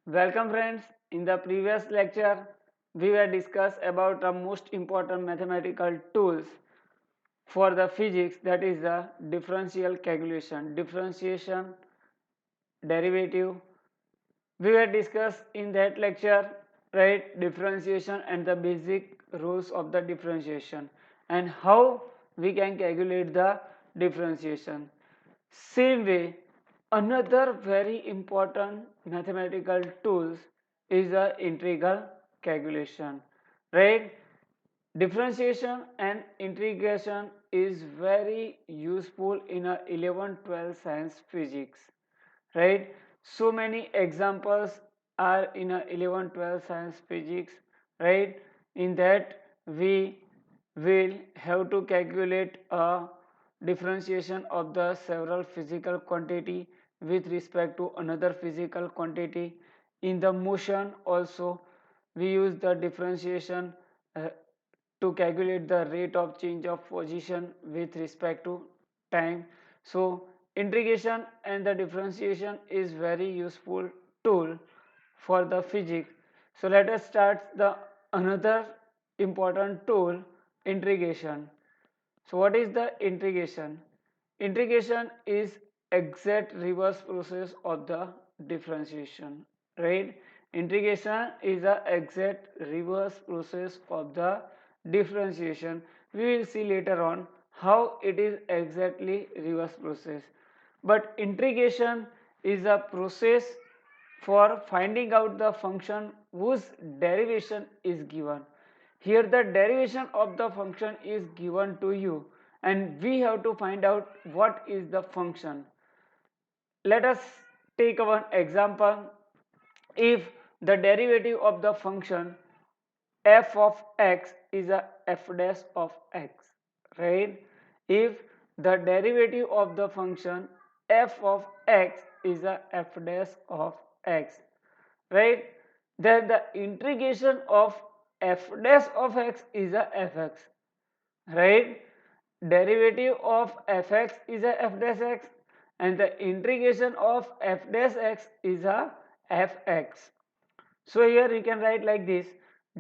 Welcome friends. In the previous lecture, we were discussed about the most important mathematical tools for the physics, that is the differential calculation, differentiation, derivative. We were discussed in that lecture, right, differentiation and the basic rules of the differentiation and how we can calculate the differentiation. Same way, another very important mathematical tools is the integral calculation, right? Differentiation and integration is very useful in a 11-12 science physics, right? So many examples are in a 11-12 science physics, right? In that we will have to calculate a differentiation of the several physical quantity with respect to another physical quantity. In the motion also we use the differentiation to calculate the rate of change of position with respect to time. So integration and the differentiation is very useful tool for the physics. So let us start the another important tool, integration. So what is the integration? Integration is exact reverse process of the differentiation, right? Integration is the exact reverse process of the differentiation. We will see later on how it is exactly reverse process. But integration is a process for finding out the function whose derivation is given. Here the derivation of the function is given to you and we have to find out what is the function. Let us take one example. If the derivative of the function f of x is a f dash of x, right? If the derivative of the function f of x is a f dash of x, right, then the integration of f dash of x is a fx, right? Derivative of fx is a f dash x and the integration of f dash x is a fx. So here you can write like this: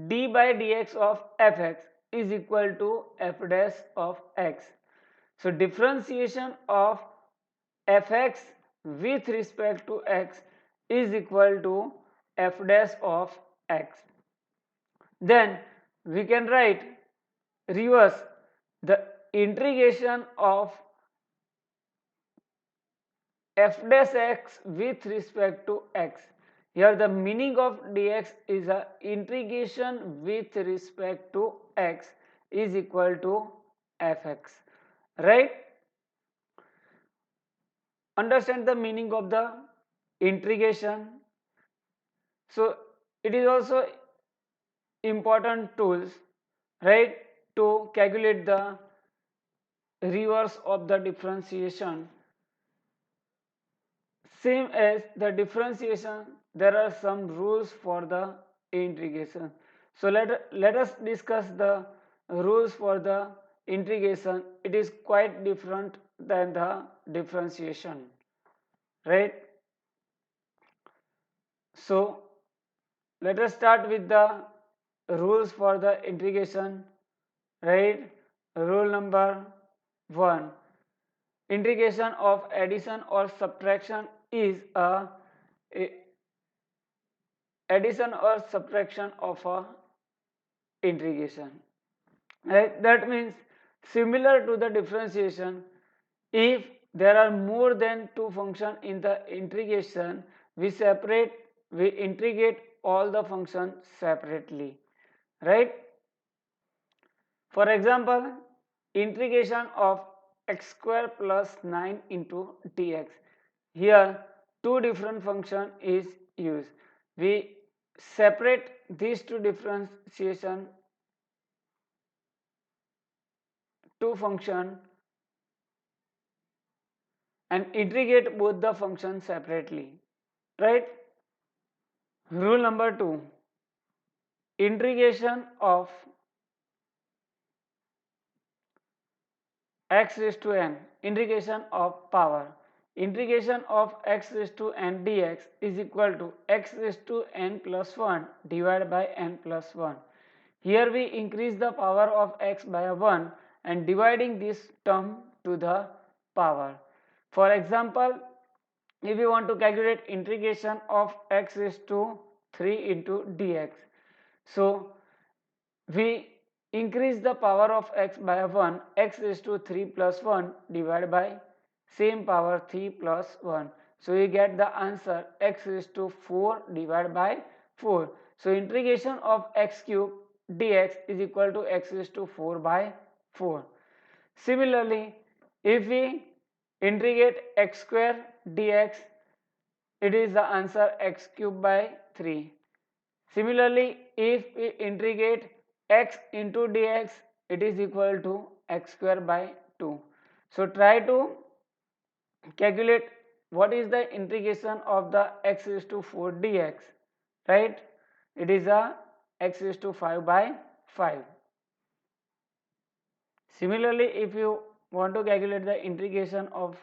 d by dx of fx is equal to f dash of x. So differentiation of fx with respect to x is equal to f dash of x. Then we can write reverse the integration of f dash x with respect to x. Here the meaning of dx is a integration with respect to x is equal to fx, right? Understand the meaning of the integration. So it is also important tools, right, to calculate the reverse of the differentiation. Same as the differentiation, there are some rules for the integration. So let us discuss the rules for the integration. It is quite different than the differentiation, right? So let us start with the rules for the integration, right? Rule number 1: integration of addition or subtraction is a addition or subtraction of a integration, right? That means similar to the differentiation, if there are more than two functions in the integration, we integrate all the functions separately, right? For example, integration of x square plus 9 into dx. Here two different function is used. We separate these two differentiation, two function, and integrate both the functions separately, right? Rule number 2: integration of x raised to n, integration of power. integration of x raised to n dx is equal to x raised to n plus 1 divided by n plus 1. Here we increase the power of x by 1 and dividing this term to the power. For example, if we want to calculate integration of x raised to 3 into dx, so we increase the power of x by 1, x raised to 3 plus 1 divided by same power 3 plus 1. So we get the answer x raised to 4 divided by 4. So integration of x cube dx is equal to x raised to 4 by 4. Similarly, if we integrate x square dx, it is the answer x cube by 3. Similarly, if we integrate x into dx, it is equal to x square by 2. So try to calculate what is the integration of the x raised to 4 dx, right? It is a x raised to 5 by 5. Similarly, if you want to calculate the integration of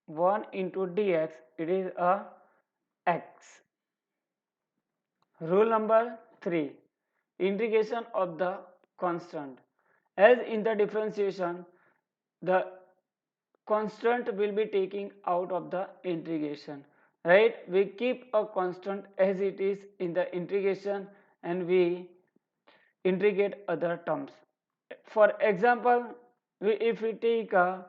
1 into dx, it is a x. Rule number 3, integration of the constant. As in the differentiation, the constant will be taken out of the integration, right? We keep a constant as it is in the integration and we integrate other terms. For example, if we take a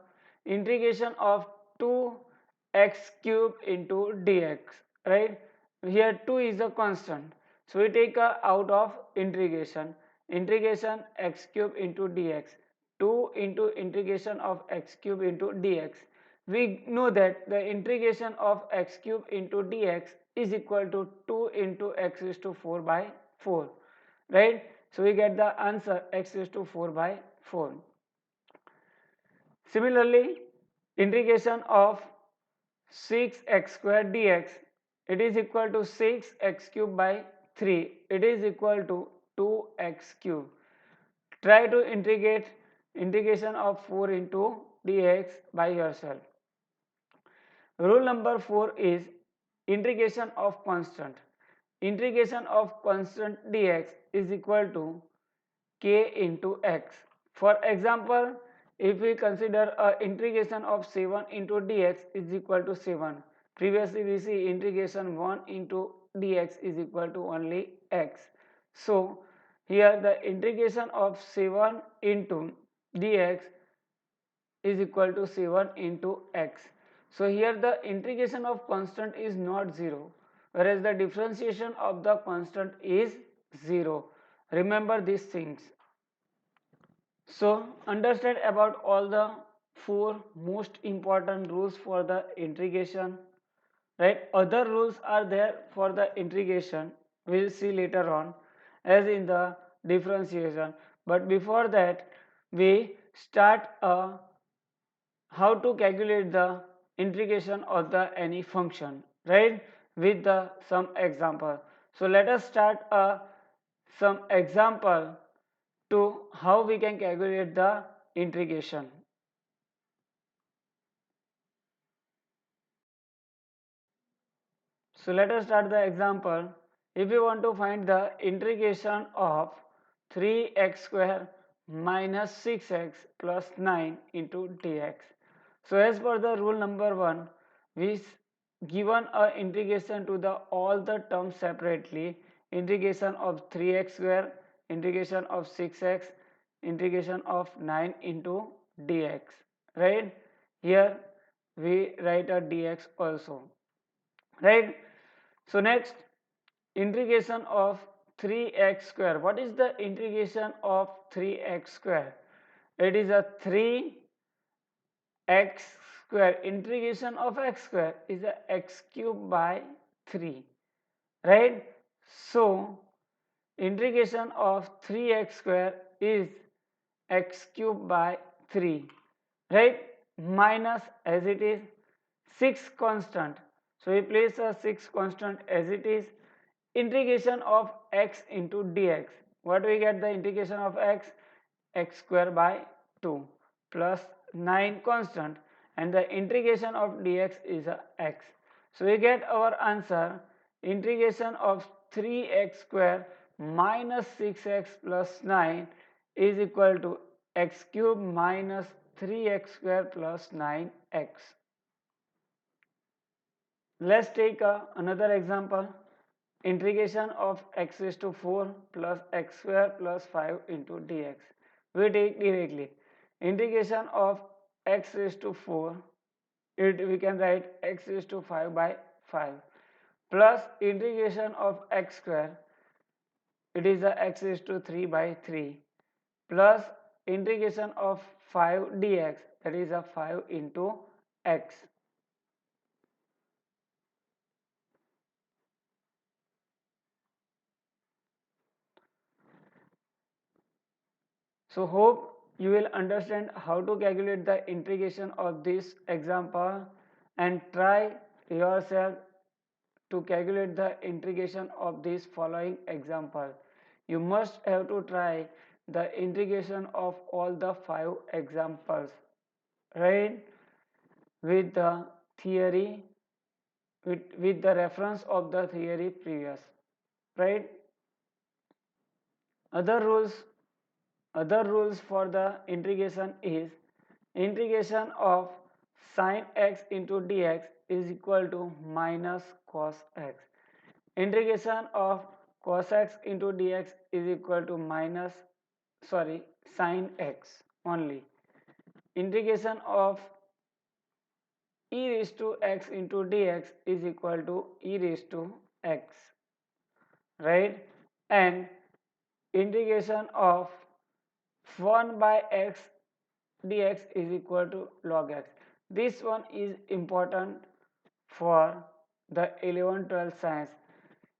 integration of 2x cube into dx, right? Here 2 is a constant, so we take a out of integration x cube into dx, 2 into integration of x cube into dx. We know that the integration of x cube into dx is equal to 2 into x raised to 4 by 4, right? So we get the answer x raised to 4 by 4. Similarly, integration of 6x square dx, it is equal to 6x cube by 3, it is equal to 2x cube. Try to integrate integration of 4 into dx by yourself. Rule number 4 is integration of constant. Integration of constant dx is equal to k into x. For example, if we consider a integration of 7 into dx is equal to 7. Previously we see integration 1 into dx is equal to only x. So here the integration of 7 into dx is equal to 7 into x. So here the integration of constant is not 0, whereas the differentiation of the constant is 0. Remember these things. So understand about all the 4 most important rules for the integration, right? Other rules are there for the integration, we'll see later on as in the differentiation. But before that, we start how to calculate the integration of the any function, right, with the some example. So let us start some example to how we can calculate the integration. So let us start the example. If we want to find the integration of 3x square minus 6x plus 9 into dx. So as per the rule number 1, we given a integration to the all the terms separately, integration of 3x square, integration of 6x, integration of 9 into dx, right? Here we write a dx also, right? So next, integration of 3x square. What is the integration of 3x square? It is a 3x square. Integration of x square is a x cube by 3, right? So integration of 3x square is x cube by 3, right? Minus, as it is, 6 constant. So we place a 6 constant as it is. Integration of x into dx. What we get the integration of x? X square by 2 plus 9 constant. and the integration of dx is a x. So we get our answer, integration of 3x square minus 6x plus 9 is equal to x cube minus 3x square plus 9x. Let's take another example. Integration of x raised to 4 plus x square plus 5 into dx. We take directly. Integration of x raised to 4, we can write x raised to 5 by 5 plus integration of x square, it is a x raised to 3 by 3 plus integration of 5 dx, that is a 5 into x. So hope you will understand how to calculate the integration of this example and try yourself to calculate the integration of this following example. You must have to try the integration of all the 5 examples, right? With the theory, with the reference of the theory previous, right? Other rules Other rules for the integration is integration of sin x into dx is equal to minus cos x. Integration of cos x into dx is equal to sin x only. Integration of e raised to x into dx is equal to e raised to x, right? And integration of 1 by x dx is equal to log x. This one is important for the 11-12 science.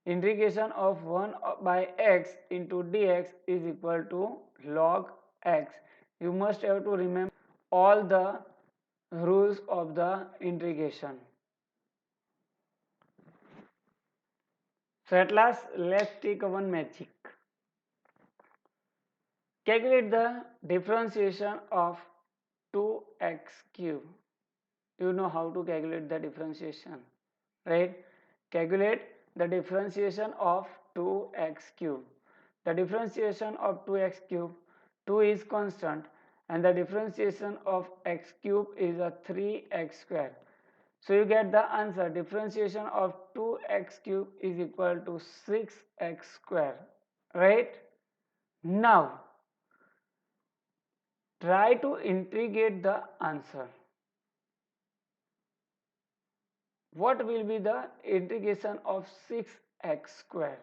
Integration of 1 by x into dx is equal to log x. You must have to remember all the rules of the integration. So at last, let's take one magic. Calculate the differentiation of 2x cube. You know how to calculate the differentiation, right? Calculate the differentiation of 2x cube. The differentiation of 2x cube, 2 is constant, and the differentiation of x cube is a 3x square. So you get the answer, differentiation of 2x cube is equal to 6x square, right? Now try to integrate the answer. What will be the integration of 6x square?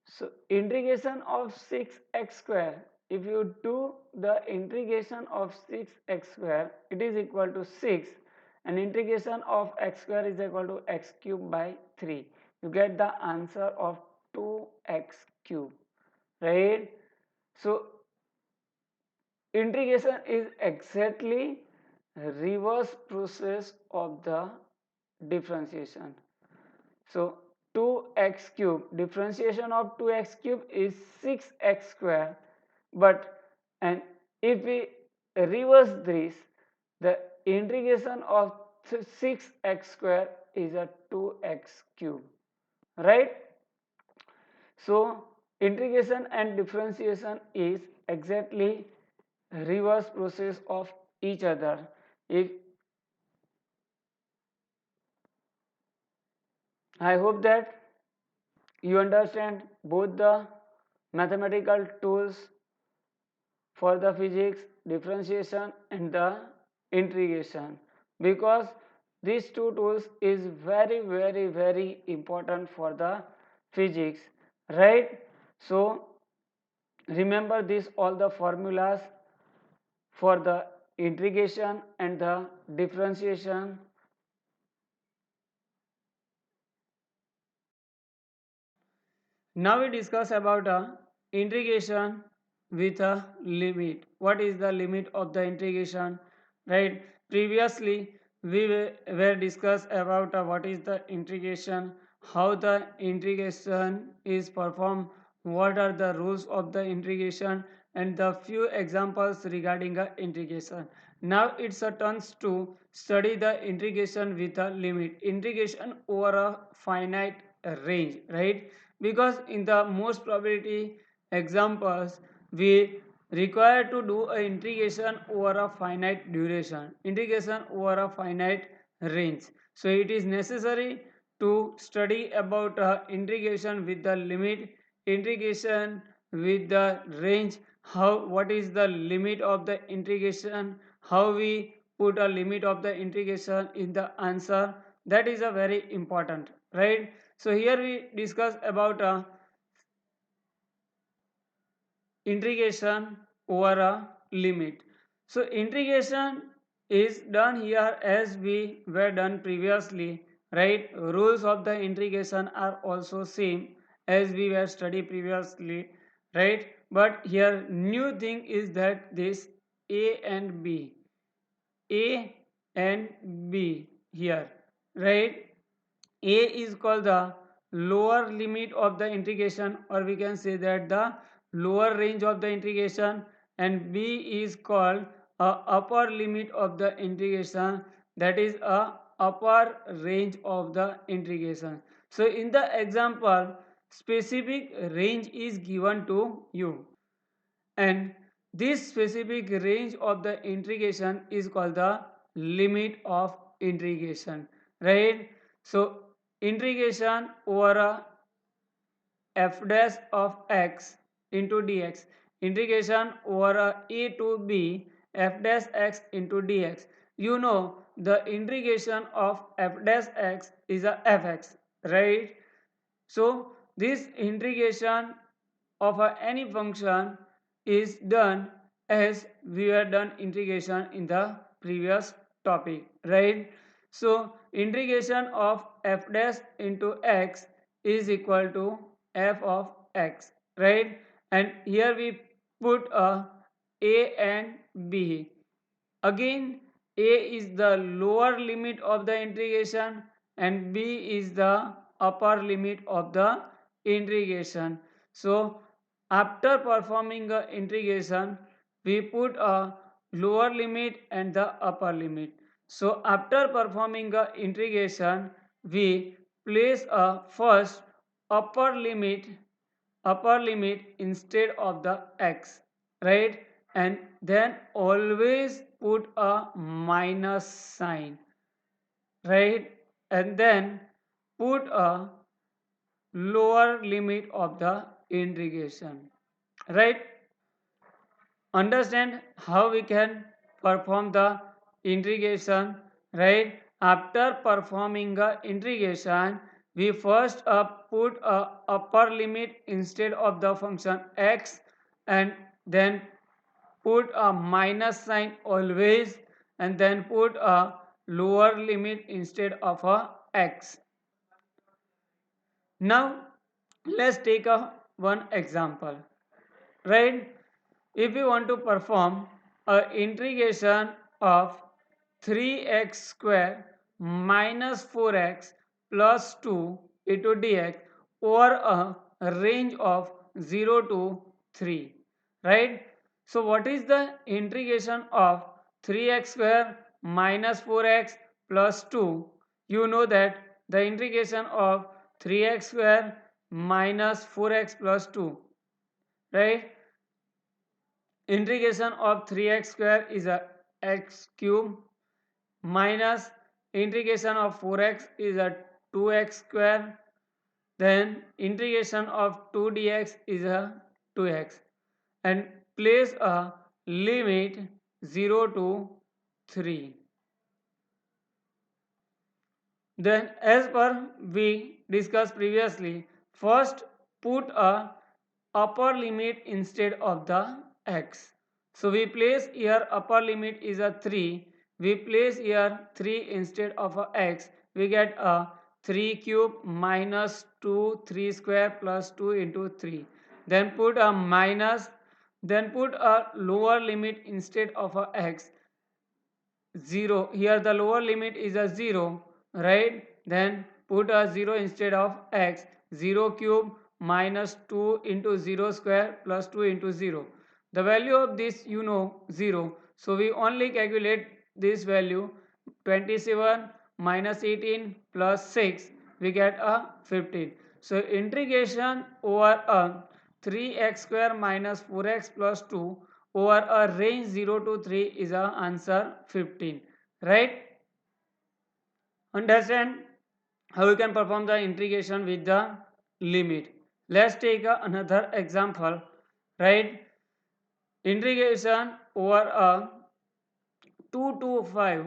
So integration of 6x square, if you do the integration of 6x square, it is equal to 6, and integration of x square is equal to x cube by 3. You get the answer of 2x cube, right? So integration is exactly reverse process of the differentiation. So 2x cube, differentiation of 2x cube is 6x square, and if we reverse this, the integration of 6x square is a 2x cube, right? So integration and differentiation is exactly reverse process of each other. If I hope that you understand both the mathematical tools for the physics, differentiation and the integration, because these two tools is very important for the physics, right? So remember this, all the formulas for the integration and the differentiation. Now we discuss about a integration with a limit. What is the limit of the integration, right? Previously we were discussed about what is the integration how the integration is performed, what are the rules of the integration, and the few examples regarding the integration. Now it's a turns to study the integration with a limit, integration over a finite range, right? Because in the most probability examples we require to do a integration over a finite duration, integration over a finite range. So it is necessary to study about integration with the limit, integration with the range, how what is the limit of the integration, how we put a limit of the integration in the answer. That is a very important, right? So here we discuss about integration over a limit. So integration is done here as we were done previously, right? Rules of the integration are also same as we were studied previously, right? But here new thing is that this a and b, a and b here, right? A is called the lower limit of the integration, or we can say that the lower range of the integration, and B is called a upper limit of the integration, that is a upper range of the integration. So in the example, specific range is given to you, and this specific range of the integration is called the limit of integration, right? So integration over a f dash of x into dx, integration over a to b f dash x into dx. You know the integration of f dash x is a fx, right? So this integration of any function is done as we have done integration in the previous topic, right? So integration of f dash into x is equal to f of x, right? And here we put a and b. Again, a is the lower limit of the integration and b is the upper limit of the integration. So after performing the integration, we put a lower limit and the upper limit. So after performing the integration, we place a first upper limit instead of the x, right? And then always put a minus sign, right? And then put a lower limit of the integration, right? Understand how we can perform the integration, right? After performing the integration, we first put a upper limit instead of the function x, and then put a minus sign always, and then put a lower limit instead of a x. Now let's take a one example, right? If you want to perform a integration of 3x square minus 4x plus 2 into dx over a range of 0 to 3, right? So what is the integration of 3x square minus 4x plus 2? You know that the integration of 3x square minus 4x plus 2, right? Integration of 3x square is a x cube minus integration of 4x is a 2x square, then integration of 2 dx is a 2x, and place a limit 0 to 3. Then as per we discussed previously, first put a upper limit instead of the x. So we place here upper limit is a 3. We place here 3 instead of a x. We get a 3 cube minus 2 3 square plus 2 into 3. Then put a minus, then put a lower limit instead of a x, 0. Here the lower limit is a 0, right? Then put a 0 instead of x. 0 cube minus 2 into 0 square plus 2 into 0. The value of this 0. So we only calculate this value. 27 minus 18 plus 6, we get a 15. So integration over a 3x square minus 4x plus 2 over a range 0 to 3 is a answer 15. Right? Understand how you can perform the integration with the limit. Let's take another example. Right? Integration over a 2 to 5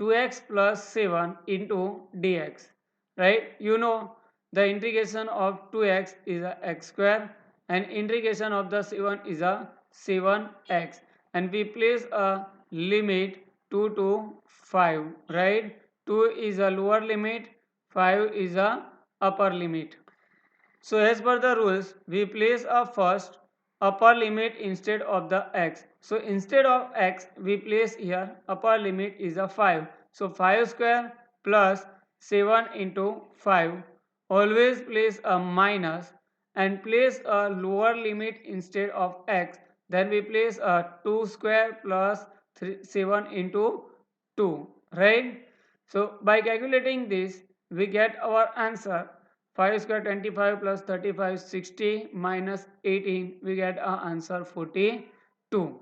2x plus 7 into dx, right? The integration of 2x is a x square and integration of the 7 is a 7x, and we place a limit 2 to 5, right? 2 is a lower limit, 5 is a upper limit. So as per the rules, we place a first upper limit instead of the x. So instead of x, we place here upper limit is a 5. So 5 square plus 7 into 5. Always place a minus and place a lower limit instead of x. Then we place a 2 square plus 7 into 2. Right? So by calculating this, we get our answer. 5 square 25 plus 35 60 minus 18, we get our answer 42.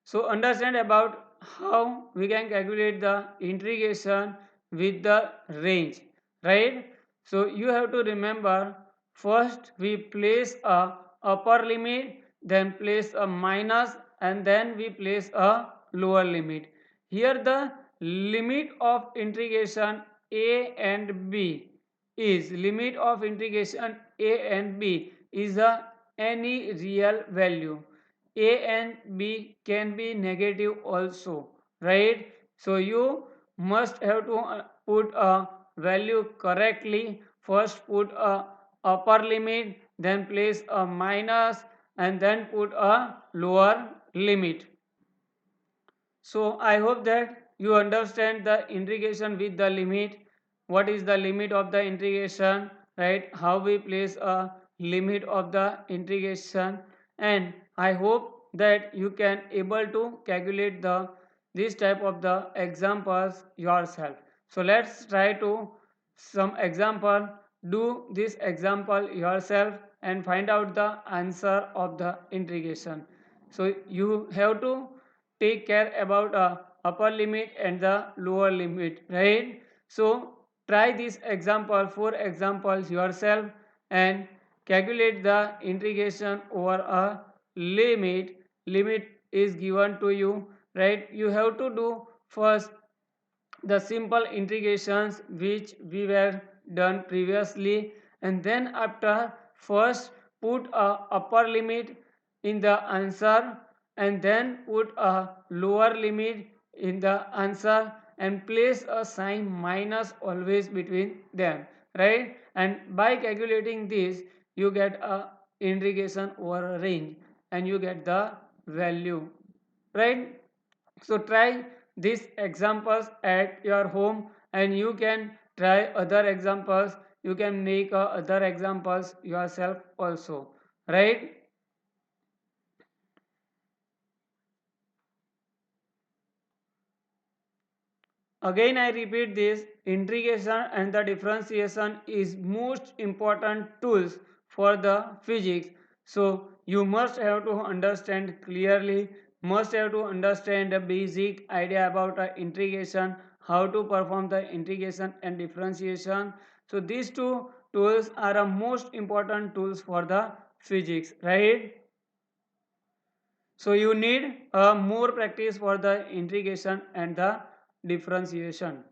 So understand about how we can calculate the integration with the range, right? So you have to remember, first we place a upper limit, then place a minus, and then we place a lower limit. Here the limit of integration a and b is limit of integration a and b is any real value. A and b can be negative also, right? So you must have to put a value correctly. First put a upper limit, then place a minus, and then put a lower limit. So I hope that you understand the integration with the limit. What is the limit of the integration, right? How we place a limit of the integration, and I hope that you can able to calculate this type of the examples yourself. So let's try to some example. Do this example yourself and find out the answer of the integration. So you have to take care about upper limit and the lower limit, right? So try this example, 4 examples yourself, and calculate the integration over a limit is given to you, right? You have to do first the simple integrations which we were done previously, and then after first put a upper limit in the answer and then put a lower limit in the answer and place a sign minus always between them, right? And by calculating this, you get a integration over a range and you get the value, right? So try these examples at your home, and you can try other examples. You can make other examples yourself also, right? Again I repeat this, integration and the differentiation is most important tools for the physics. So you must have to understand clearly, must have to understand the basic idea about integration, how to perform the integration and differentiation. So these two tools are the most important tools for the physics, right? So you need more practice for the integration and the differentiation.